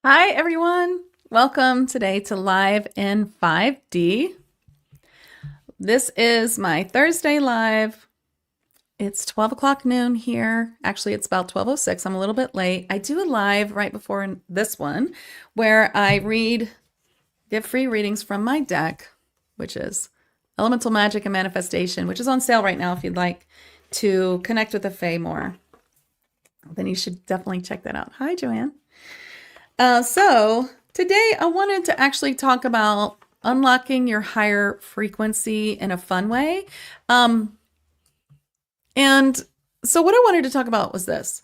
Hi, everyone. Welcome today to Live in 5D. This is my Thursday live. It's 12 o'clock noon here. Actually, it's about 12:06. I'm a little bit late. I do a live right before this one where I give free readings from my deck, which is Elemental Magic and Manifestation, which is on sale right now if you'd like to connect with the Fae more. Then you should definitely check that out. Hi, Joanne. So today I wanted to actually talk about unlocking your higher frequency in a fun way. And so what I wanted to talk about was this.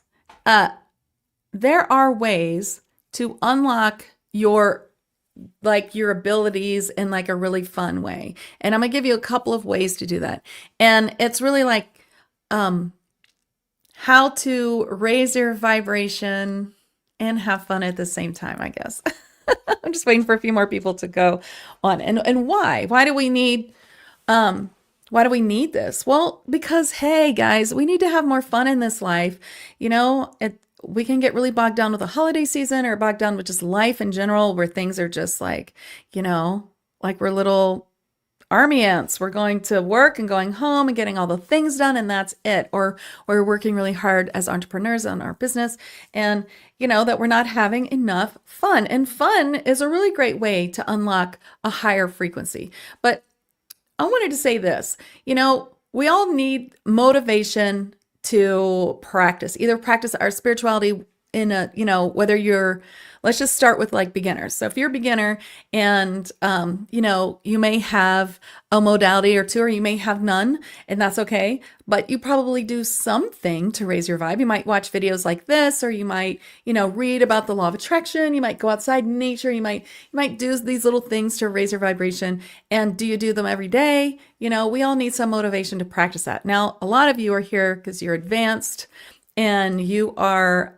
There are ways to unlock your abilities in like a really fun way. And I'm gonna give you a couple of ways to do that. And it's really like how to raise your vibration and have fun at the same time, I guess. I'm just waiting for a few more people to go on. And why? Why do we need this? Well, because hey guys, we need to have more fun in this life. We can get really bogged down with the holiday season or bogged down with just life in general where things are just like, like we're little army ants. We're going to work and going home and getting all the things done, and that's it. Or we're working really hard as entrepreneurs on our business, and that we're not having enough fun. And fun is a really great way to unlock a higher frequency. But I wanted to say this, we all need motivation to practice, either practice our spirituality in a, let's just start with like beginners. So if you're a beginner and, you may have a modality or two, or you may have none, and that's okay, but you probably do something to raise your vibe. You might watch videos like this, or you might, read about the law of attraction. You might go outside in nature. You might do these little things to raise your vibration. And do you do them every day? We all need some motivation to practice that. Now, a lot of you are here because you're advanced and you are,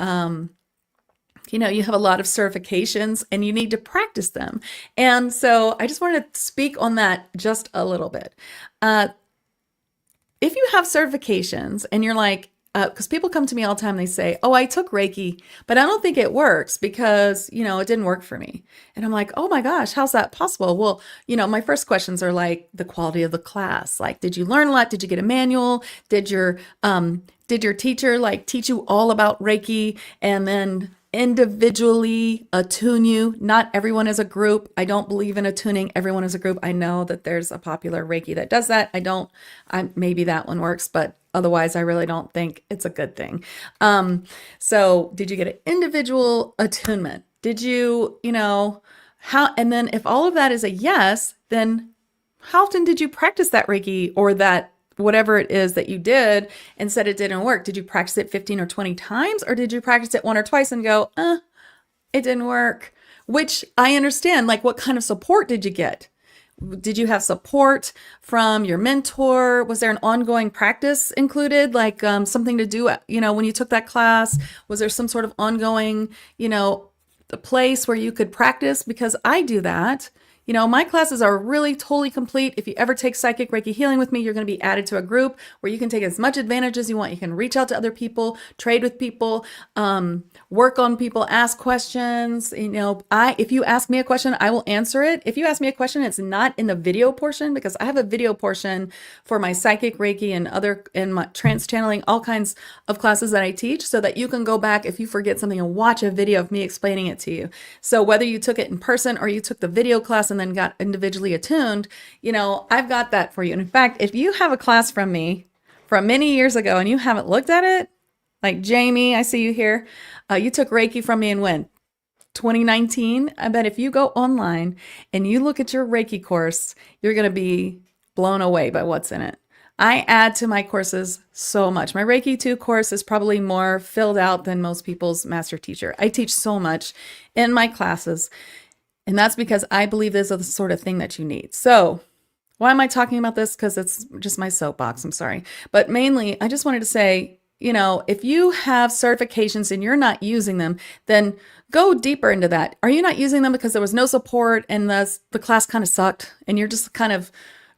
you have a lot of certifications and you need to practice them. And so I just wanted to speak on that just a little bit. If you have certifications and you're like, because people come to me all the time, they say, oh, I took Reiki, but I don't think it works because, it didn't work for me. And I'm like, oh my gosh, how's that possible? Well, my first questions are like the quality of the class. Like, did you learn a lot? Did you get a manual? Did your teacher like teach you all about Reiki and then individually attune you? Not everyone is a group. I don't believe in attuning everyone as a group. I know that there's a popular Reiki that does that. Maybe that one works, but otherwise I really don't think it's a good thing. So did you get an individual attunement? Did you, how, and then if all of that is a yes, then how often did you practice that Reiki or that whatever it is that you did and said it didn't work? Did you practice it 15 or 20 times, or did you practice it one or twice and go, it didn't work? Which I understand, like what kind of support did you get? Did you have support from your mentor? Was there an ongoing practice included, like something to do, when you took that class? Was there some sort of ongoing, a place where you could practice? Because I do that. My classes are really totally complete. If you ever take Psychic Reiki Healing with me, you're going to be added to a group where you can take as much advantage as you want. You can reach out to other people, trade with people, work on people, ask questions. If you ask me a question, I will answer it. If you ask me a question, it's not in the video portion, because I have a video portion for my Psychic Reiki and my trance channeling, all kinds of classes that I teach, so that you can go back if you forget something and watch a video of me explaining it to you. So whether you took it in person or you took the video class and then got individually attuned, I've got that for you. And in fact, if you have a class from me from many years ago and you haven't looked at it, like Jamie, I see you here. You took Reiki from me in when? 2019. I bet if you go online and you look at your Reiki course, you're going to be blown away by what's in it. I add to my courses so much. My Reiki 2 course is probably more filled out than most people's master teacher. I teach so much in my classes. And that's because I believe this is the sort of thing that you need. So why am I talking about this? Because it's just my soapbox. I'm sorry. But mainly, I just wanted to say, if you have certifications and you're not using them, then go deeper into that. Are you not using them because there was no support and the class kind of sucked and you're just kind of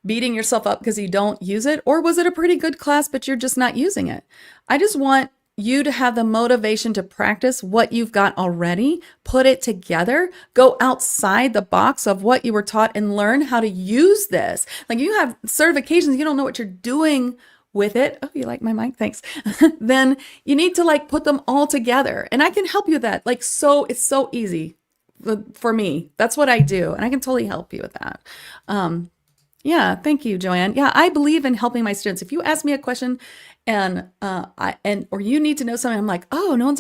beating yourself up because you don't use it? Or was it a pretty good class, but you're just not using it? I just want you to have the motivation to practice what you've got already, put it together, go outside the box of what you were taught and learn how to use this. Like you have certifications, you don't know what you're doing with it. Oh, you like my mic? Thanks. Then you need to like put them all together. And I can help you with that. Like, so it's so easy for me. That's what I do. And I can totally help you with that. Yeah, thank you, Joanne. Yeah, I believe in helping my students. If you ask me a question and or you need to know something, I'm like, oh, no one's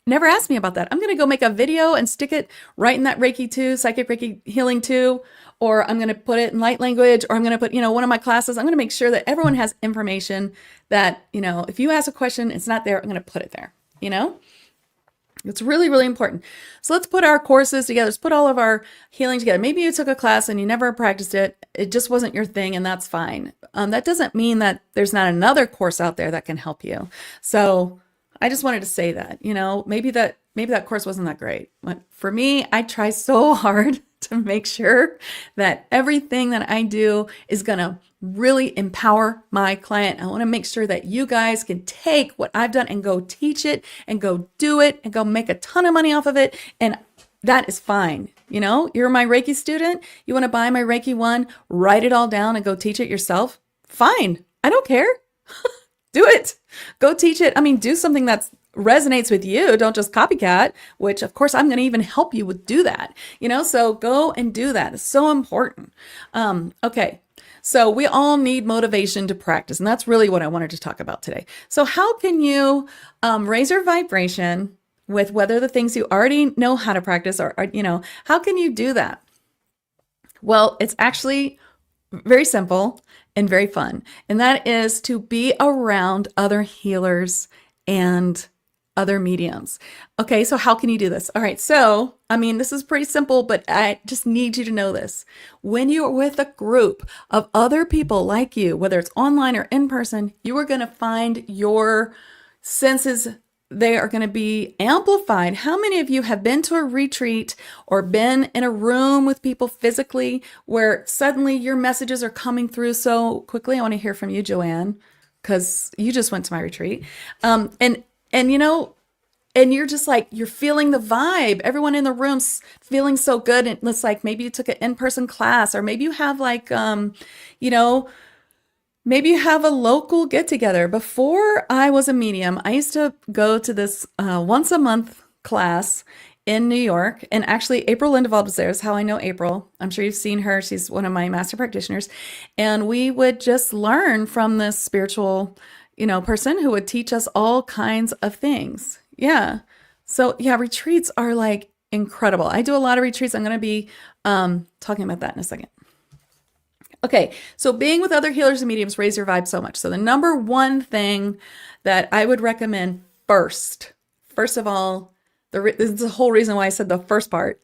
never asked me about that. I'm gonna go make a video and stick it right in that Reiki 2, Psychic Reiki Healing 2, or I'm gonna put it in light language, or I'm gonna put, one of my classes. I'm gonna make sure that everyone has information that, if you ask a question, it's not there, I'm gonna put it there, It's really, really important. So let's put our courses together. Let's put all of our healing together. Maybe you took a class and you never practiced it. It just wasn't your thing, and that's fine. That doesn't mean that there's not another course out there that can help you. So I just wanted to say that, maybe that course wasn't that great. But for me, I try so hard to make sure that everything that I do is going to really empower my client. I want to make sure that you guys can take what I've done and go teach it and go do it and go make a ton of money off of it. And that is fine. You're my Reiki student. You want to buy my Reiki 1, write it all down and go teach it yourself. Fine. I don't care. Do it. Go teach it. I mean, do something that resonates with you. Don't just copycat, which of course I'm going to even help you with do that, so go and do that. It's so important. Okay. So we all need motivation to practice. And that's really what I wanted to talk about today. So how can you raise your vibration with whether the things you already know how to practice or how can you do that? Well, it's actually very simple and very fun. And that is to be around other healers and other mediums. Okay, so how can you do this? All right, so, this is pretty simple, but I just need you to know this. When you're with a group of other people like you, whether it's online or in person, you are going to find your senses, they are going to be amplified. How many of you have been to a retreat or been in a room with people physically where suddenly your messages are coming through so quickly? I want to hear from you, Joanne, because you just went to my retreat. And you're just like, you're feeling the vibe. Everyone in the room's feeling so good. And it's like, maybe you took an in-person class, or maybe you have like, maybe you have a local get together. Before I was a medium, I used to go to this once a month class in New York. And actually, April Lindevald was there. Is how I know April. I'm sure you've seen her. She's one of my master practitioners. And we would just learn from this spiritual person who would teach us all kinds of things. Yeah. So yeah, retreats are like incredible. I do a lot of retreats. I'm going to be talking about that in a second. Okay. So being with other healers and mediums raise your vibe so much. So the number one thing that I would recommend first of all, this is the whole reason why I said the first part.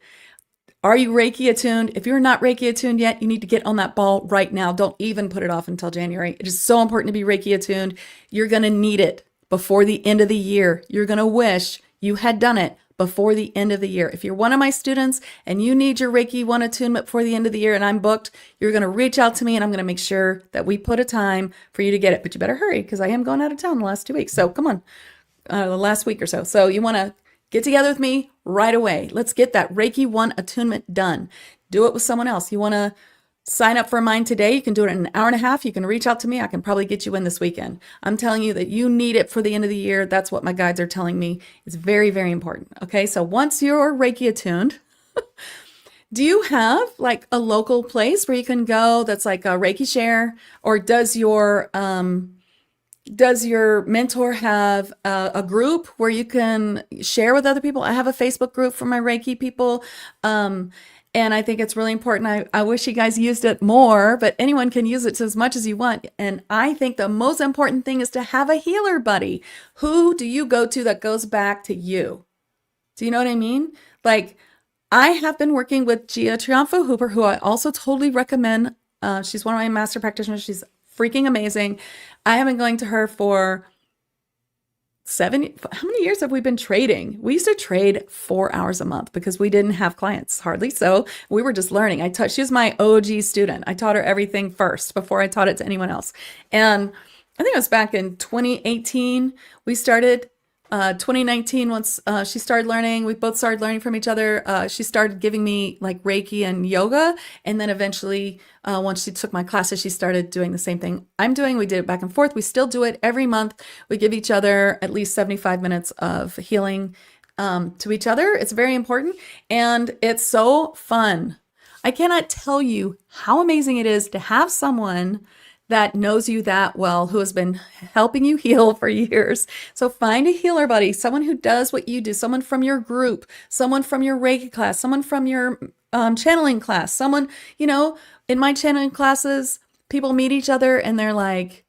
Are you Reiki attuned? If you're not Reiki attuned yet, you need to get on that ball right now. Don't even put it off until January. It is so important to be Reiki attuned. You're going to need it before the end of the year. You're going to wish you had done it before the end of the year. If you're one of my students and you need your Reiki 1 attunement before the end of the year and I'm booked, you're going to reach out to me and I'm going to make sure that we put a time for you to get it. But you better hurry because I am going out of town the last 2 weeks. So come on, the last week or so. So you want to get together with me right away. Let's get that Reiki 1 attunement done. Do it with someone else. You want to sign up for mine today? You can do it in an hour and a half. You can reach out to me. I can probably get you in this weekend. I'm telling you that you need it for the end of the year. That's what my guides are telling me. It's very, very important. Okay, so once you're Reiki attuned, do you have like a local place where you can go that's like a Reiki share? Or does your mentor have a group where you can share with other people? I have a Facebook group for my Reiki people. And I think it's really important. I wish you guys used it more, but anyone can use it as much as you want. And I think the most important thing is to have a healer buddy. Who do you go to that goes back to you? Do you know what I mean? Like, I have been working with Gia Triunfo Hooper, who I also totally recommend. She's one of my master practitioners. She's freaking amazing. I have been going to her for how many years have we been trading? We used to trade 4 hours a month because we didn't have clients hardly. So we were just learning. She was my OG student. I taught her everything first before I taught it to anyone else. And I think it was back in 2018, we started 2019, once she started learning, we both started learning from each other. She started giving me like Reiki and yoga. And then eventually, once she took my classes, she started doing the same thing I'm doing. We did it back and forth. We still do it every month. We give each other at least 75 minutes of healing to each other. It's very important. And it's so fun. I cannot tell you how amazing it is to have someone that knows you that well, who has been helping you heal for years. So find a healer buddy, someone who does what you do, someone from your group, someone from your Reiki class, someone from your channeling class, someone, in my channeling classes, people meet each other and they're like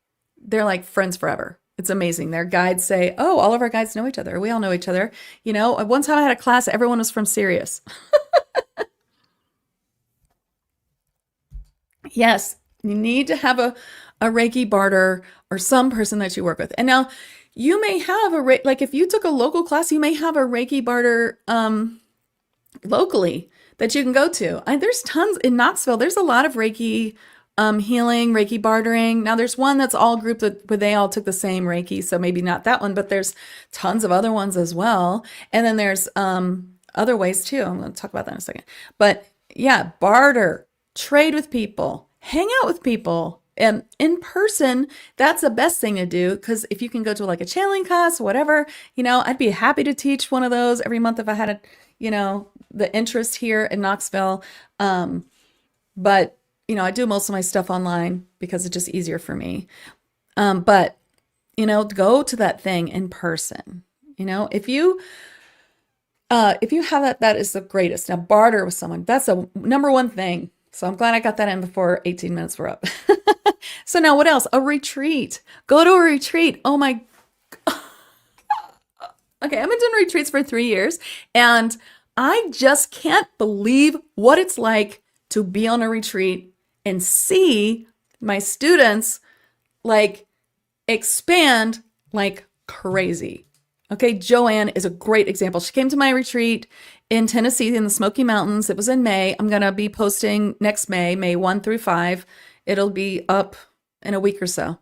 friends forever. It's amazing. Their guides say, oh, all of our guides know each other. We all know each other. One time I had a class, everyone was from Sirius. Yes, you need to have a Reiki barter or some person that you work with. And now you may have like if you took a local class, you may have a Reiki barter locally that you can go to. There's tons in Knoxville. There's a lot of Reiki healing, Reiki bartering. Now there's one that's all grouped where they all took the same Reiki, so maybe not that one, but there's tons of other ones as well. And then there's other ways too. I'm going to talk about that in a second. But yeah, barter, trade with people, hang out with people. And in person, that's the best thing to do, because if you can go to like a channeling class, whatever, I'd be happy to teach one of those every month if I had the interest here in Knoxville. But I do most of my stuff online because it's just easier for me. But go to that thing in person. If you have that is the greatest. Now barter with someone, that's the number one thing. So I'm glad I got that in before 18 minutes were up. So now what else? A retreat. Go to a retreat. Oh my. Okay, I've been doing retreats for 3 years, and I just can't believe what it's like to be on a retreat and see my students like expand like crazy. Okay, Joanne is a great example. She came to my retreat in Tennessee in the Smoky Mountains. It was in May. I'm going to be posting next May 1 through 5. It'll be up in a week or so.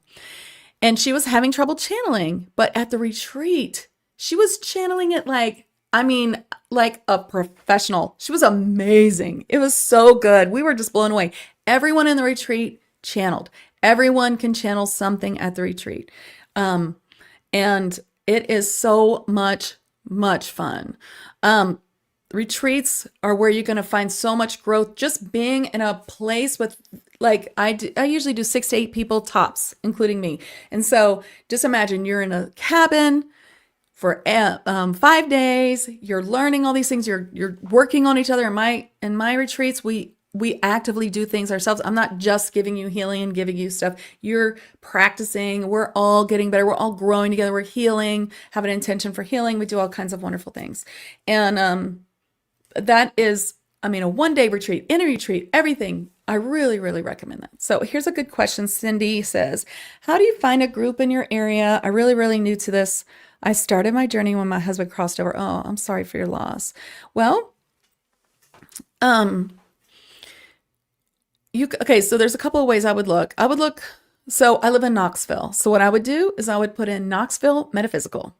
And she was having trouble channeling, but at the retreat, she was channeling it like a professional. She was amazing. It was so good. We were just blown away. Everyone in the retreat channeled. Everyone can channel something at the retreat. And it is so much, much fun. Retreats are where you're going to find so much growth. Just being in a place with, like, I usually do 6 to 8 people tops, including me. And so just imagine you're in a cabin for 5 days. You're learning all these things. You're working on each other. In my retreats, we actively do things ourselves. I'm not just giving you healing and giving you stuff. You're practicing. We're all getting better. We're all growing together. We're healing, have an intention for healing. We do all kinds of wonderful things. And that is, a 1-day retreat, in a retreat, everything. I really, really recommend that. So here's a good question. Cindy says, how do you find a group in your area? I'm really, really new to this. I started my journey when my husband crossed over. Oh, I'm sorry for your loss. Well, so there's a couple of ways I would look. So I live in Knoxville. So what I would do is I would put in Knoxville Metaphysical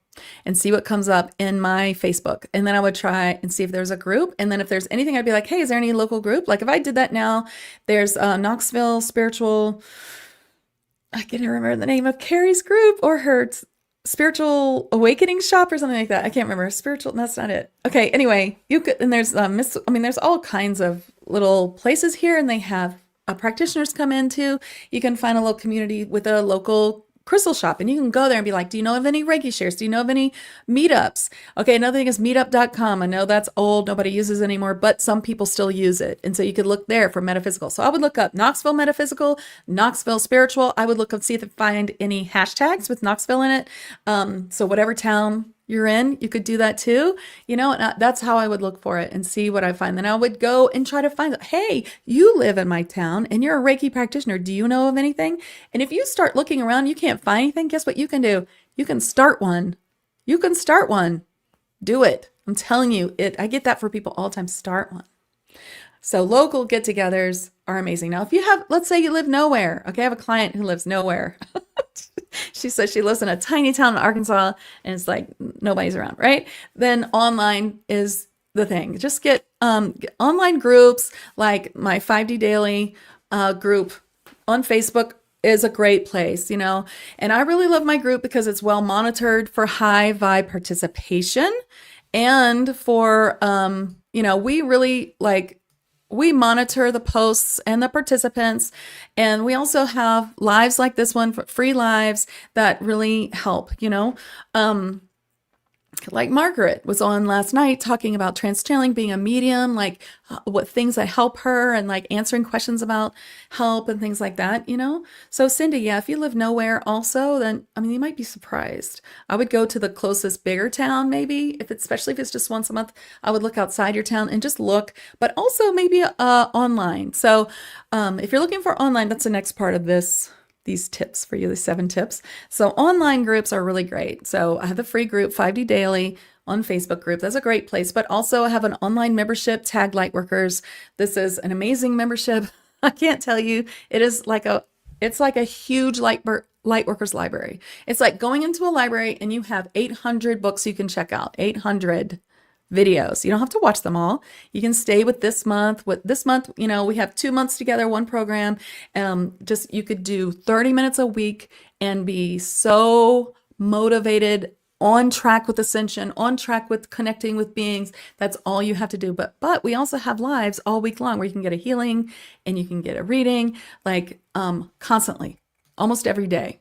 and see what comes up in my Facebook. And then I would try and see if there's a group. And then if there's anything, I'd be like, hey, is there any local group? Like if I did that now, there's Knoxville Spiritual, I can't even remember the name of Carrie's group or her Spiritual Awakening Shop or something like that. I can't remember. Spiritual, that's not it. Okay, anyway, you could, and there's, there's all kinds of little places here, and they have practitioners come into. You can find a little community with a local crystal shop, and you can go there and be like, do you know of any Reiki shares? Do you know of any meetups? Okay, another thing is meetup.com. I know that's old, nobody uses it anymore, but some people still use it. And so you could look there for metaphysical. So I would look up Knoxville Metaphysical, Knoxville Spiritual. I would look up, see if I find any hashtags with Knoxville in it. So whatever town you're in, you could do that too. And that's how I would look for it and see what I find. Then I would go and try to find, hey, you live in my town and you're a Reiki practitioner. Do you know of anything? And if you start looking around, you can't find anything. Guess what you can do? You can start one. You can start one. Do it. I'm telling you, I get that for people all the time. Start one. So local get-togethers are amazing. Now, if you have, let's say you live nowhere. Okay, I have a client who lives nowhere. She says she lives in a tiny town in Arkansas and it's like nobody's around, right? Then online is the thing. Just get online groups like my 5D Daily group on Facebook is a great place, you know. And I really love my group because it's well monitored for high vibe participation and for you know, we really like we monitor the posts and the participants, and we also have lives like this one, free lives that really help, you know. Like Margaret was on last night talking about trance channeling, being a medium, like what things that help her, and like answering questions about help and things like that, you know? So Cindy, yeah, if you live nowhere also, then, I mean, you might be surprised. I would go to the closest bigger town, maybe, if it's, especially if it's just once a month, I would look outside your town and just look, but also maybe online. So if you're looking for online, that's the next part of these tips for you, the 7 tips. So online groups are really great. So I have the free group 5D Daily on Facebook group. That's a great place. But also I have an online membership, Tag Lightworkers. This is an amazing membership. I can't tell you. It's like a huge Lightworkers library. It's like going into a library and you have 800 books you can check out. 800 videos. You don't have to watch them all. You can stay with this month. With this month, you know, we have 2 months together, one program. Just you could do 30 minutes a week and be so motivated, on track with ascension, on track with connecting with beings. That's all you have to do. But we also have lives all week long where you can get a healing and you can get a reading, like constantly, almost every day.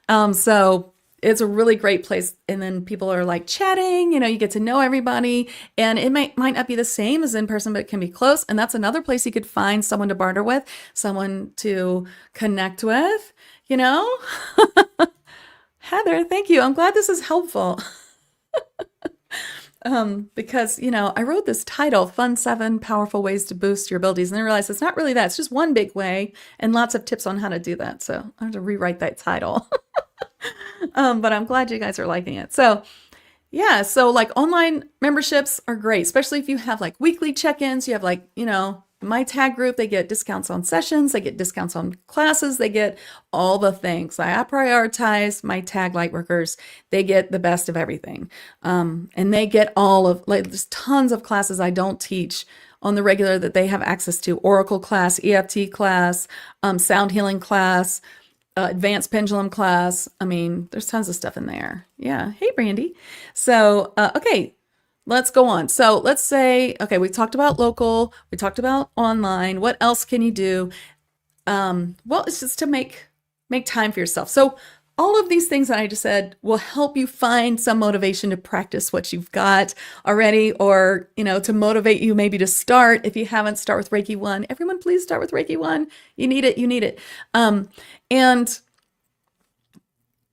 So it's a really great place. And then people are like chatting, you know, you get to know everybody, and it might not be the same as in person, but it can be close. And that's another place you could find someone to barter with, someone to connect with, you know. Heather, thank you. I'm glad this is helpful. Because, you know, I wrote this title, Fun 7 Powerful Ways to Boost Your Abilities, and I realized it's not really that. It's just one big way and lots of tips on how to do that. So I have to rewrite that title. But I'm glad you guys are liking it. So yeah, so like online memberships are great, especially if you have like weekly check-ins. You have like, you know, my tag group, they get discounts on sessions, they get discounts on classes, they get all the things. I prioritize my tag lightworkers. They get the best of everything. And they get all of, like, there's tons of classes I don't teach on the regular that they have access to. Oracle class, EFT class, sound healing class, advanced pendulum class. I mean, there's tons of stuff in there. Yeah. Hey, Brandy. So, okay. Let's go on. So let's say, okay, we talked about local, we talked about online. What else can you do? Well, it's just to make time for yourself. So all of these things that I just said will help you find some motivation to practice what you've got already, or, you know, to motivate you maybe to start. If you haven't, start with Reiki 1. Everyone, please start with Reiki 1. You need it. You need it.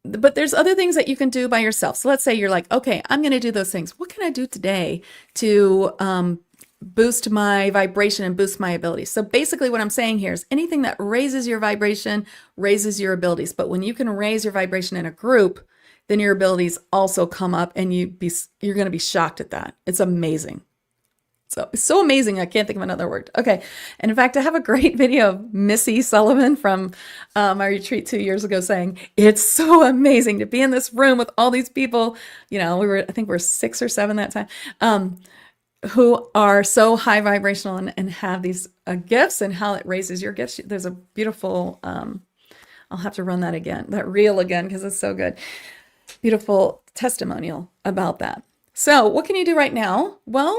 But there's other things that you can do by yourself. So let's say you're like, okay, I'm going to do those things. What can I do today to boost my vibration and boost my abilities? So basically what I'm saying here is anything that raises your vibration raises your abilities. But when you can raise your vibration in a group, then your abilities also come up, and you're going to be shocked at that. It's amazing. So it's so amazing. I can't think of another word. Okay. And in fact, I have a great video of Missy Sullivan from my retreat 2 years ago saying, it's so amazing to be in this room with all these people. You know, I think we're 6 or 7 that time, who are so high vibrational and have these gifts, and how it raises your gifts. There's a beautiful, I'll have to run that reel again, because it's so good. Beautiful testimonial about that. So what can you do right now? Well,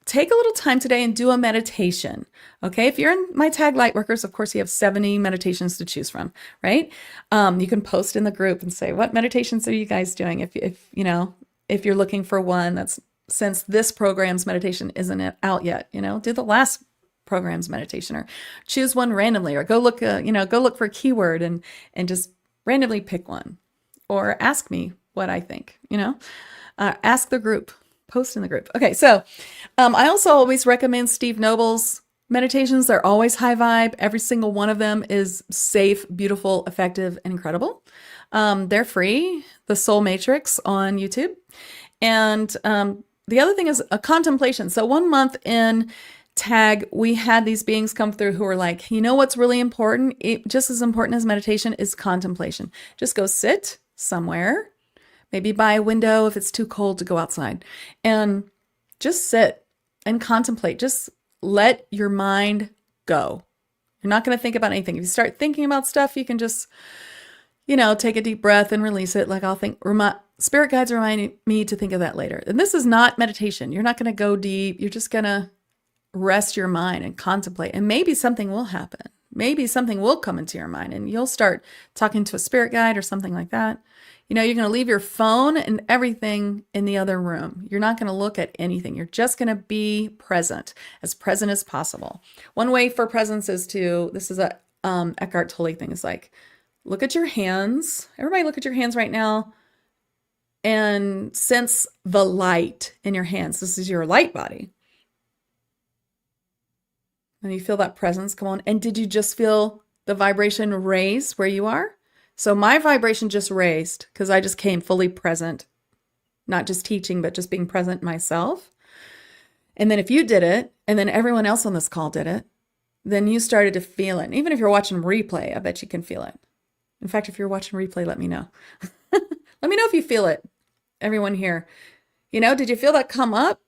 take a little time today and do a meditation. Okay. If you're in my tag lightworkers, of course, you have 70 meditations to choose from, right? You can post in the group and say, what meditations are you guys doing? If you're looking for one, that's, since this program's meditation isn't out yet, you know, do the last program's meditation, or choose one randomly, or go look for a keyword and just randomly pick one, or ask me what I think, you know, ask the group. Post in the group. Okay, so I also always recommend Steve Noble's meditations. They're always high vibe. Every single one of them is safe, beautiful, effective, and incredible. They're free. The Soul Matrix on YouTube. And the other thing is a contemplation. So 1 month in tag, we had these beings come through who were like, you know what's really important? Just as important as meditation is contemplation. Just go sit somewhere, maybe by a window if it's too cold to go outside, and just sit and contemplate. Just let your mind go. You're not going to think about anything. If you start thinking about stuff, you can just, take a deep breath and release it. Like spirit guides remind me to think of that later. And this is not meditation. You're not going to go deep. You're just going to rest your mind and contemplate. And maybe something will happen. Maybe something will come into your mind and you'll start talking to a spirit guide or something like that. You're going to leave your phone and everything in the other room. You're not going to look at anything. You're just going to be present as possible. One way for presence is this is a Eckhart Tolle thing. It's like, look at your hands. Everybody look at your hands right now and sense the light in your hands. This is your light body. And you feel that presence come on. And did you just feel the vibration raise where you are? So my vibration just raised because I just came fully present, not just teaching, but just being present myself. And then if you did it, and then everyone else on this call did it, then you started to feel it. And even if you're watching replay, I bet you can feel it. In fact, if you're watching replay, let me know. Let me know if you feel it. Everyone here, did you feel that come up?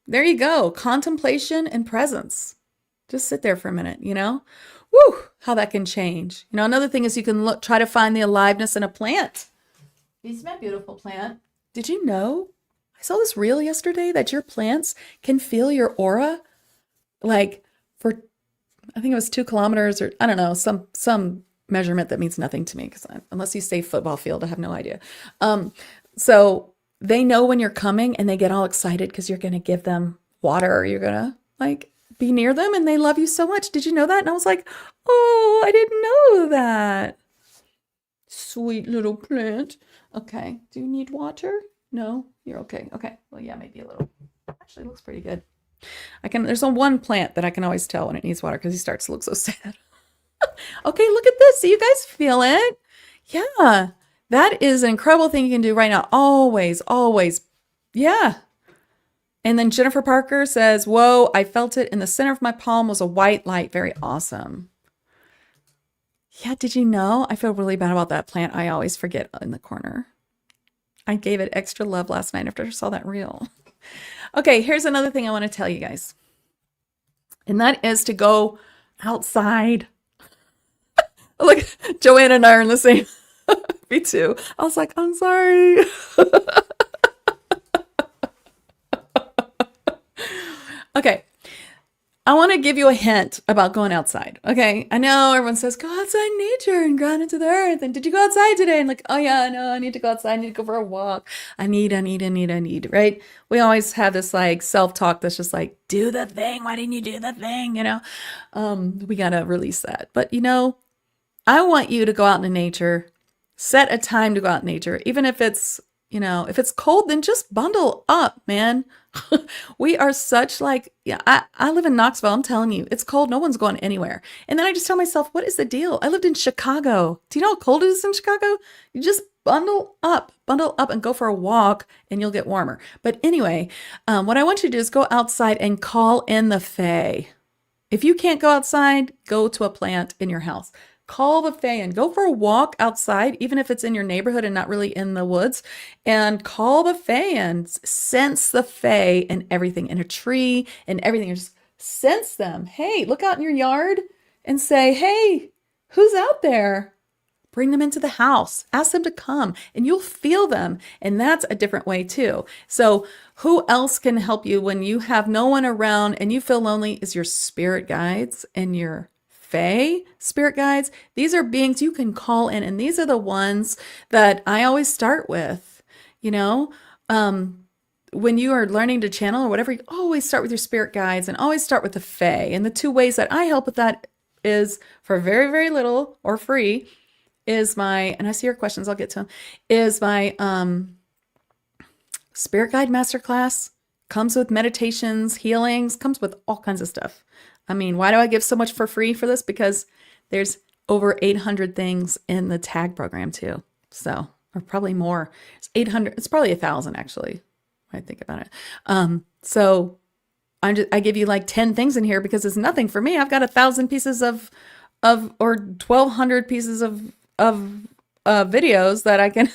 There you go. Contemplation and presence. Just sit there for a minute, Woo, how that can change. Another thing is you can try to find the aliveness in a plant. Isn't that beautiful plant? Did you know? I saw this reel yesterday that your plants can feel your aura like for, I think it was 2 kilometers or I don't know, some measurement that means nothing to me because unless you say football field, I have no idea. So they know when you're coming and they get all excited because you're going to give them water or you're going to be near them and they love you so much. Did you know that? And I was like, oh, I didn't know that. Sweet little plant. Okay. Do you need water? No, you're okay. Okay. Well, yeah, maybe a little. Actually, it looks pretty good. There's one plant that I can always tell when it needs water because he starts to look so sad. Okay, look at this. Do you guys feel it? Yeah. That is an incredible thing you can do right now. Always, always. Yeah. And then Jennifer Parker says, whoa, I felt it in the center of my palm was a white light. Very awesome. Yeah, did you know? I feel really bad about that plant. I always forget in the corner. I gave it extra love last night after I saw that reel. Okay, here's another thing I want to tell you guys. And that is to go outside. Look, Joanna and I are in the same. Me too. I was like, I'm sorry. Okay. I want to give you a hint about going outside. Okay. I know everyone says, go outside in nature and ground into the earth. And did you go outside today? And like, oh yeah, no, I need to go outside. I need to go for a walk. I need, right? We always have this self-talk that's just like, do the thing. Why didn't you do the thing? We got to release that. But I want you to go out in nature, set a time to go out in nature. Even if it's, if it's cold, then just bundle up, man. We are such I live in Knoxville. I'm telling you, it's cold. No one's going anywhere. And then I just tell myself, what is the deal? I lived in Chicago. Do you know how cold it is in Chicago? You just bundle up and go for a walk and you'll get warmer. But anyway, what I want you to do is go outside and call in the fae. If you can't go outside, go to a plant in your house. Call the fae and go for a walk outside, even if it's in your neighborhood and not really in the woods, and call the fae and sense the fae and everything in a tree and everything. Just sense them. Hey, look out in your yard and say, hey, who's out there? Bring them into the house. Ask them to come and you'll feel them. And that's a different way too. So who else can help you when you have no one around and you feel lonely is your spirit guides and your fae spirit guides. These are beings you can call in. And these are the ones that I always start with, when you are learning to channel or whatever, you always start with your spirit guides and always start with the fae. And the 2 ways that I help with that is for very, very little or free is and I see your questions, I'll get to them, is my Spirit Guide Masterclass. Comes with meditations, healings, comes with all kinds of stuff. I mean, why do I give so much for free for this? Because there's over 800 things in the tag program too. So, or probably more. It's 800, it's probably 1,000 actually, when I think about it. So I give you like 10 things in here because it's nothing for me. I've got 1,000 pieces or 1,200 pieces of videos that I can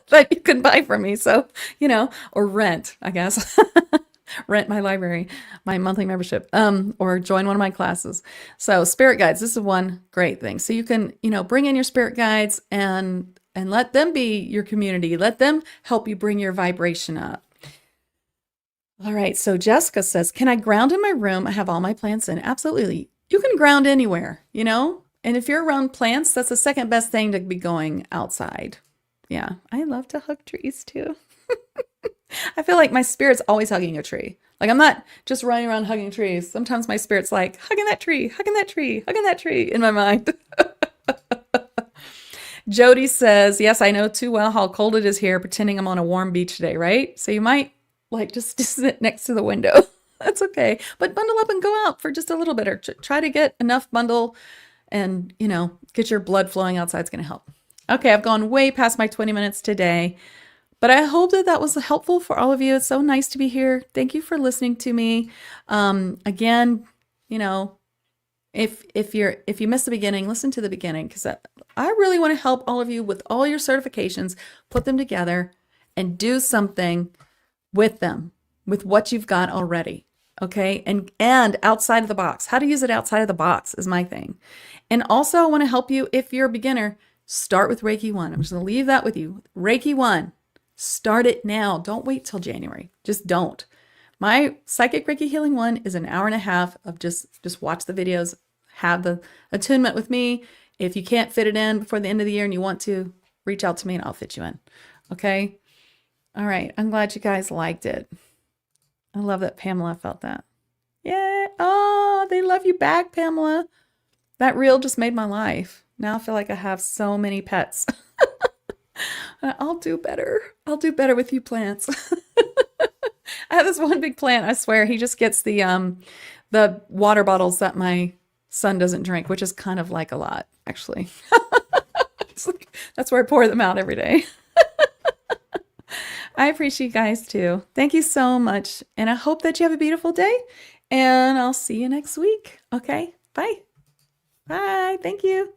that you can buy from me. So, or rent, I guess. Rent my library, my monthly membership, or join one of my classes. So spirit guides, this is one great thing. So you can, bring in your spirit guides and let them be your community. Let them help you bring your vibration up. All right. So Jessica says, can I ground in my room? I have all my plants in. Absolutely. You can ground anywhere, and if you're around plants, that's the second best thing to be going outside. Yeah. I love to hug trees too. I feel like my spirit's always hugging a tree. Like I'm not just running around hugging trees. Sometimes my spirit's like hugging that tree, hugging that tree, hugging that tree in my mind. Jody says, yes, I know too well how cold it is here, pretending I'm on a warm beach today, right? So you might just sit next to the window. That's okay. But bundle up and go out for just a little bit, or try to get enough bundle and, get your blood flowing outside. It's going to help. Okay, I've gone way past my 20 minutes today. But I hope that was helpful for all of you. It's so nice to be here. Thank you for listening to me. Again, if you missed the beginning, listen to the beginning, because I really want to help all of you with all your certifications, put them together and do something with them, with what you've got already. Okay. And outside of the box, how to use it outside of the box is my thing. And also I want to help you if you're a beginner, start with Reiki 1. I'm just going to leave that with you. Reiki 1. Start it now. Don't wait till January. Just don't. My Psychic Reiki Healing 1 is an hour and a half of just watch the videos, have the attunement with me. If you can't fit it in before the end of the year and you want to, reach out to me and I'll fit you in. Okay? All right. I'm glad you guys liked it. I love that Pamela felt that. Yeah. Oh, they love you back, Pamela. That reel just made my life. Now I feel like I have so many pets. I'll do better. I'll do better with you plants. I have this one big plant, I swear, he just gets the water bottles that my son doesn't drink, which is kind of like a lot, actually. That's where I pour them out every day. I appreciate you guys too. Thank you so much. And I hope that you have a beautiful day. And I'll see you next week. Okay. Bye. Bye. Thank you.